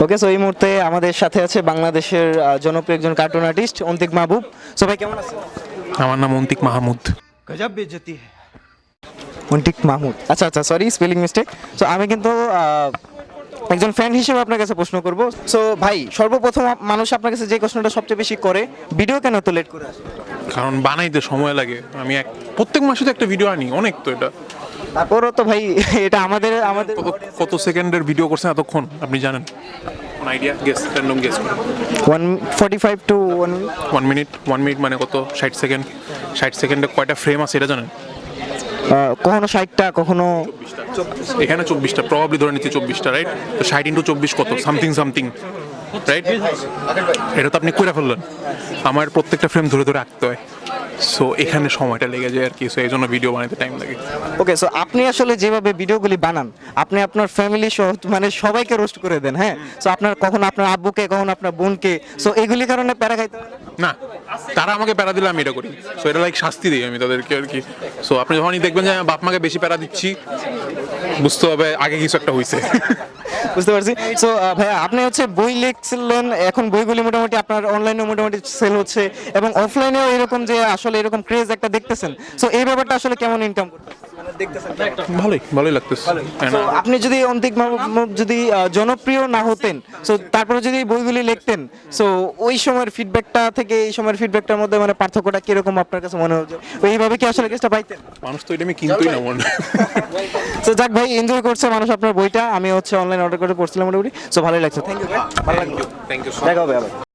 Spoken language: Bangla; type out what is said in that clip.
ওকে, সো এই মুহূর্তে আমাদের সাথে আছে বাংলাদেশের জনপ্রিয় একজন কার্টুন আর্টিস্ট অন্তিক মাহবুব। সো ভাই কেমন আছেন? আমার নাম অন্তিক মাহমুদ। गजब बेइज्जती है। অন্তিক মাহমুদ, আচ্ছা আচ্ছা, সরি স্পেলিং মিস্টেক। সো আমি কিন্তু একজন ফ্যান হিসেবে আপনার কাছে প্রশ্ন করব। সো ভাই, সর্বপ্রথম মানুষ আপনার কাছে যে প্রশ্নটা সবচেয়ে বেশি করে, ভিডিও কেন এত লেট করে আসে? কারণ বানাইতে সময় লাগে। আমি প্রত্যেক মাসে তো একটা ভিডিও আনি, অনেক তো এটা। তারপরও তো ভাই এটা আমাদের আমাদের কত সেকেন্ডের ভিডিও করছেন এতক্ষণ আপনি জানেন? Idea guess, random guess. 145 to 1 minute, 1 minute মানে কত? 60 সেকেন্ড। 60 সেকেন্ডে কয়টা ফ্রেম আছে এটা জানেন? কখনো 60টা, কখনো এখানে 24টা, প্রবাবলি ধরে নিচ্ছি 24টা, রাইট? তো 60 ইন্টু 24 কত? Something something, right? এটা তো আপনি করে ফেললেন। আমার প্রত্যেকটা ফ্রেম ধরে ধরে আঁকতে হয়, সো এখানে সময়টা লেগে যায় আর কি। সো এই জন্য ভিডিও বানাতে টাইম লাগে। ওকে। সো আপনি আসলে যেভাবে ভিডিওগুলি বানান, আপনি আপনার ফ্যামিলি সহ মানে সবাইকে রোস্ট করে দেন, হ্যাঁ? সো আপনার কখনো আপনার আব্বুকে, কখনো আপনার বোনকে, সো এগুলির কারণে প্যারা খাইতে হয় না? না, তারা আমাকে প্যারা দিলে আমি এটা করি। সো এটা লাইক শাস্তি দিই আমি তাদেরকে আর কি। সো আপনি যখনই দেখবেন যে আমি বাপ মাকে বেশি প্যারা দিচ্ছি, বুঝতে হবে আগে কিছু একটা হয়েছে। বুঝতে পারছি। সো ভাইয়া, আপনি হচ্ছে বই লিখছিলেন, এখন বইগুলি মোটামুটি আপনার অনলাইনে মোটামুটি সেল হচ্ছে, এবং অফলাইনেও এরকম যে আসলে এরকম ক্রেজ একটা দেখতেছেন। সো এই ব্যাপারটা আসলে কেমন ইনকাম করতেছেন, মানে দেখতেছেন? ভালোই ভালোই লাগতেছে। So, আপনি যদি অন্তিক মাহমুদ যদি জনপ্রিয় না হতেন, সো তারপরে যদি এই বইগুলি লিখতেন, সো ওই সময়ের ফিডব্যাকটা থেকে এই সময়ের ফিডব্যাকটার মধ্যে মানে পার্থক্যটা কিরকম আপনার কাছে মনে হচ্ছে? এইভাবে কি আসলে কেসটা পাইতেন? মানুষ তো এটা আমি কিনতেই না মনে। সো যাক ভাই, এনজয় করছে মানুষ আপনার বইটা। আমি হচ্ছে অনলাইন অর্ডার করে পড়ছিলাম মোটামুটি। সো ভালোই লাগছে, থ্যাংক ইউ ভাই, ভালো লাগলো। Thank you. দেখা হবে আবার।